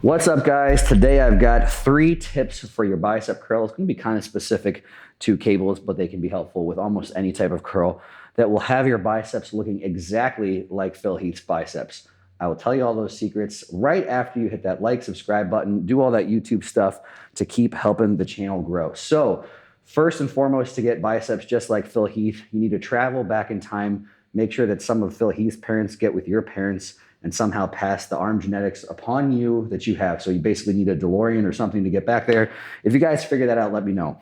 What's up, guys? Today I've got 3 tips for your bicep curl. It's going to be kind of specific to cables, but they can be helpful with almost any type of curl that will have your biceps looking exactly like Phil Heath's biceps. I will tell you all those secrets right after you hit that like, subscribe button, do all that YouTube stuff to keep helping the channel grow. So first and foremost, to get biceps just like Phil Heath, you need to travel back in time, make sure that some of Phil Heath's parents get with your parents and somehow pass the arm genetics upon you that you have. So you basically need a DeLorean or something to get back there. If you guys figure that out, let me know.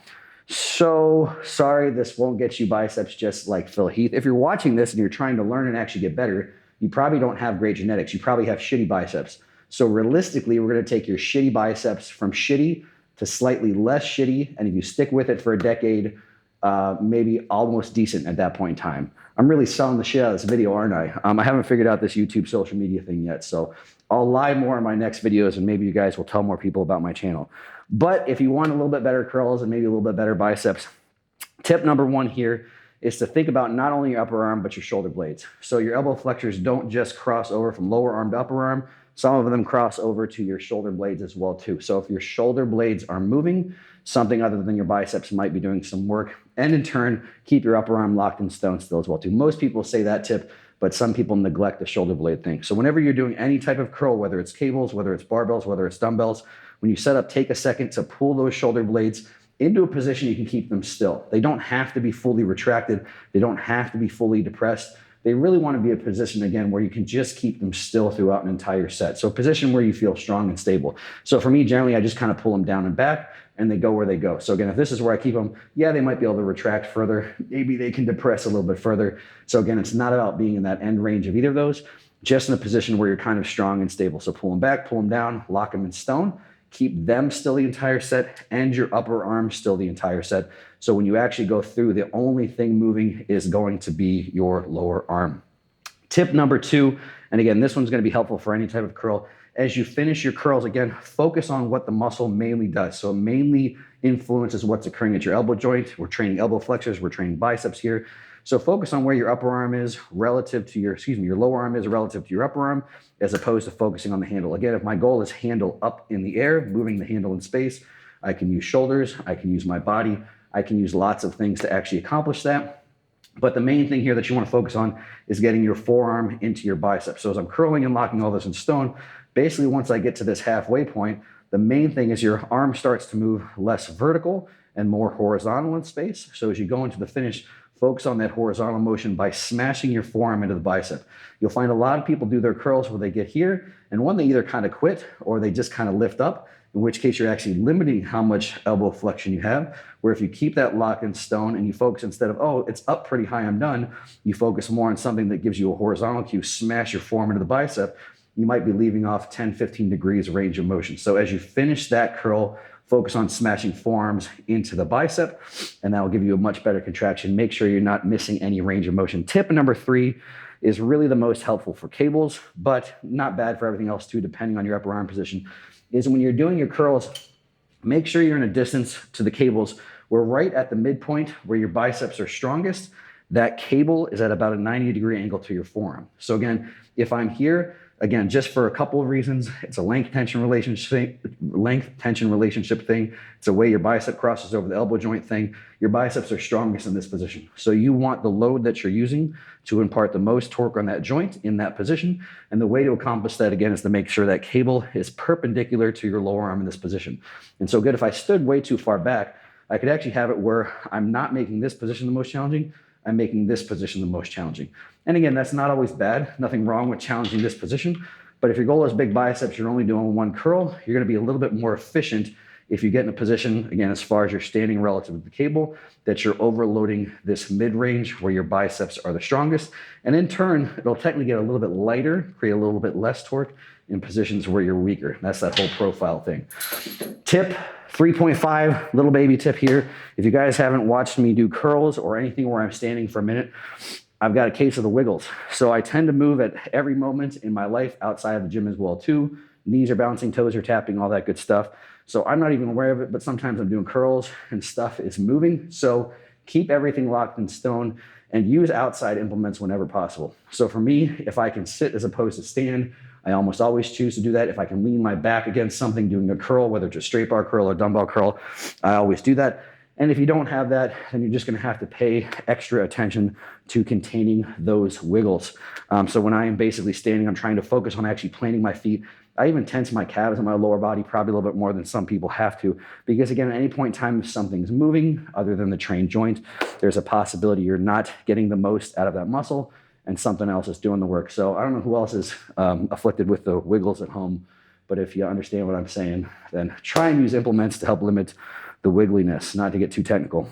So sorry, this won't get you biceps just like Phil Heath. If you're watching this and you're trying to learn and actually get better, you probably don't have great genetics. You probably have shitty biceps. So realistically, we're gonna take your shitty biceps from shitty to slightly less shitty. And if you stick with it for a decade, maybe almost decent at that point in time. I'm really selling the shit out of this video, aren't I? I haven't figured out this YouTube social media thing yet, so I'll lie more in my next videos and maybe you guys will tell more people about my channel. But if you want a little bit better curls and maybe a little bit better biceps, tip number 1 here is to think about not only your upper arm, but your shoulder blades. So your elbow flexors don't just cross over from lower arm to upper arm. Some of them cross over to your shoulder blades as well too. So if your shoulder blades are moving, something other than your biceps might be doing some work, and in turn, keep your upper arm locked in stone still as well too. Most people say that tip, but some people neglect the shoulder blade thing. So whenever you're doing any type of curl, whether it's cables, whether it's barbells, whether it's dumbbells, when you set up, take a second to pull those shoulder blades into a position you can keep them still. They don't have to be fully retracted. They don't have to be fully depressed. They really want to be a position, again, where you can just keep them still throughout an entire set. So a position where you feel strong and stable. So for me, generally, I just kind of pull them down and back, and they go where they go. So again, if this is where I keep them, yeah, they might be able to retract further. Maybe they can depress a little bit further. So again, it's not about being in that end range of either of those, just in a position where you're kind of strong and stable. So pull them back, pull them down, lock them in stone, keep them still the entire set and your upper arm still the entire set. So when you actually go through, the only thing moving is going to be your lower arm. Tip number 2, and again, this one's going to be helpful for any type of curl. As you finish your curls, again, focus on what the muscle mainly does. So it mainly influences what's occurring at your elbow joint. We're training elbow flexors, we're training biceps here. So focus on where your upper arm is relative to your lower arm is relative to your upper arm, as opposed to focusing on the handle. Again, if my goal is handle up in the air, moving the handle in space, I can use shoulders, I can use my body, I can use lots of things to actually accomplish that. But the main thing here that you want to focus on is getting your forearm into your bicep. So as I'm curling and locking all this in stone, basically once I get to this halfway point, the main thing is your arm starts to move less vertical and more horizontal in space. So as you go into the finish, focus on that horizontal motion by smashing your forearm into the bicep. You'll find a lot of people do their curls where they get here, and one, they either kind of quit or they just kind of lift up, in which case you're actually limiting how much elbow flexion you have, where if you keep that lock in stone and you focus, instead of, oh, it's up pretty high, I'm done, you focus more on something that gives you a horizontal cue, smash your forearm into the bicep, you might be leaving off 10, 15 degrees range of motion. So as you finish that curl, focus on smashing forearms into the bicep, and that will give you a much better contraction. Make sure you're not missing any range of motion. Tip number 3 is really the most helpful for cables, but not bad for everything else too, depending on your upper arm position, is when you're doing your curls, make sure you're in a distance to the cables where right at the midpoint where your biceps are strongest, that cable is at about a 90-degree angle to your forearm. So again, if I'm here, again, just for a couple of reasons, it's a length-tension relationship thing. It's a way your bicep crosses over the elbow joint thing. Your biceps are strongest in this position. So you want the load that you're using to impart the most torque on that joint in that position. And the way to accomplish that, again, is to make sure that cable is perpendicular to your lower arm in this position. And so good, if I stood way too far back, I could actually have it where I'm not making this position the most challenging, I'm making this position the most challenging. And again, that's not always bad. Nothing wrong with challenging this position. But if your goal is big biceps, you're only doing one curl, you're going to be a little bit more efficient if you get in a position, again, as far as you're standing relative to the cable, that you're overloading this mid-range where your biceps are the strongest. And in turn, it'll technically get a little bit lighter, create a little bit less torque in positions where you're weaker. That's that whole profile thing. Tip 3.5, little baby tip here. If you guys haven't watched me do curls or anything where I'm standing for a minute, I've got a case of the wiggles. So I tend to move at every moment in my life outside of the gym as well too. Knees are bouncing, toes are tapping, all that good stuff. So I'm not even aware of it, but sometimes I'm doing curls and stuff is moving. So keep everything locked in stone and use outside implements whenever possible. So for me, if I can sit as opposed to stand, I almost always choose to do that. If I can lean my back against something, doing a curl, whether it's a straight bar curl or dumbbell curl, I always do that. And if you don't have that, then you're just going to have to pay extra attention to containing those wiggles. So when I am basically standing, I'm trying to focus on actually planting my feet. I even tense my calves and my lower body probably a little bit more than some people have to, because again, at any point in time, if something's moving other than the trained joint, there's a possibility you're not getting the most out of that muscle and something else is doing the work. So I don't know who else is afflicted with the wiggles at home, but if you understand what I'm saying, then try and use implements to help limit the wiggliness, not to get too technical.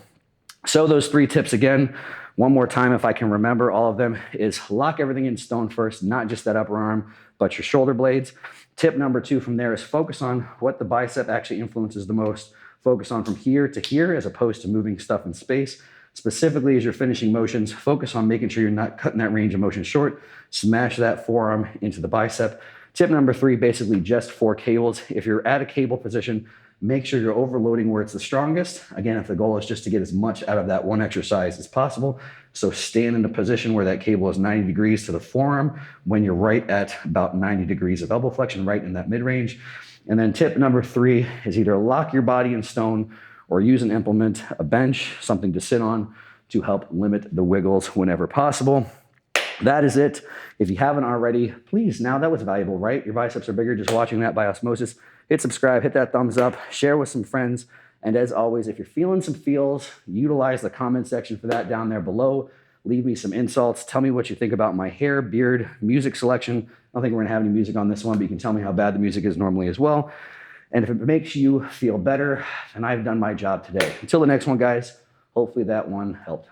So those 3 tips again, one more time if I can remember all of them, is lock everything in stone first, not just that upper arm, but your shoulder blades. Tip number 2 from there is focus on what the bicep actually influences the most. Focus on from here to here as opposed to moving stuff in space. Specifically, as you're finishing motions, focus on making sure you're not cutting that range of motion short. Smash that forearm into the bicep. Tip number 3, basically just for cables. If you're at a cable position, make sure you're overloading where it's the strongest. Again, if the goal is just to get as much out of that one exercise as possible, so stand in a position where that cable is 90 degrees to the forearm when you're right at about 90 degrees of elbow flexion, right in that mid-range. And then tip number 3 is either lock your body in stone or use an implement, a bench, something to sit on to help limit the wiggles whenever possible. That is it. If you haven't already, please, now that was valuable, right? Your biceps are bigger just watching that by osmosis. Hit subscribe, hit that thumbs up, share with some friends. And as always, if you're feeling some feels, utilize the comment section for that down there below. Leave me some insults. Tell me what you think about my hair, beard, music selection. I don't think we're going to have any music on this one, but you can tell me how bad the music is normally as well. And if it makes you feel better, then I've done my job today. Until the next one, guys, hopefully that one helped.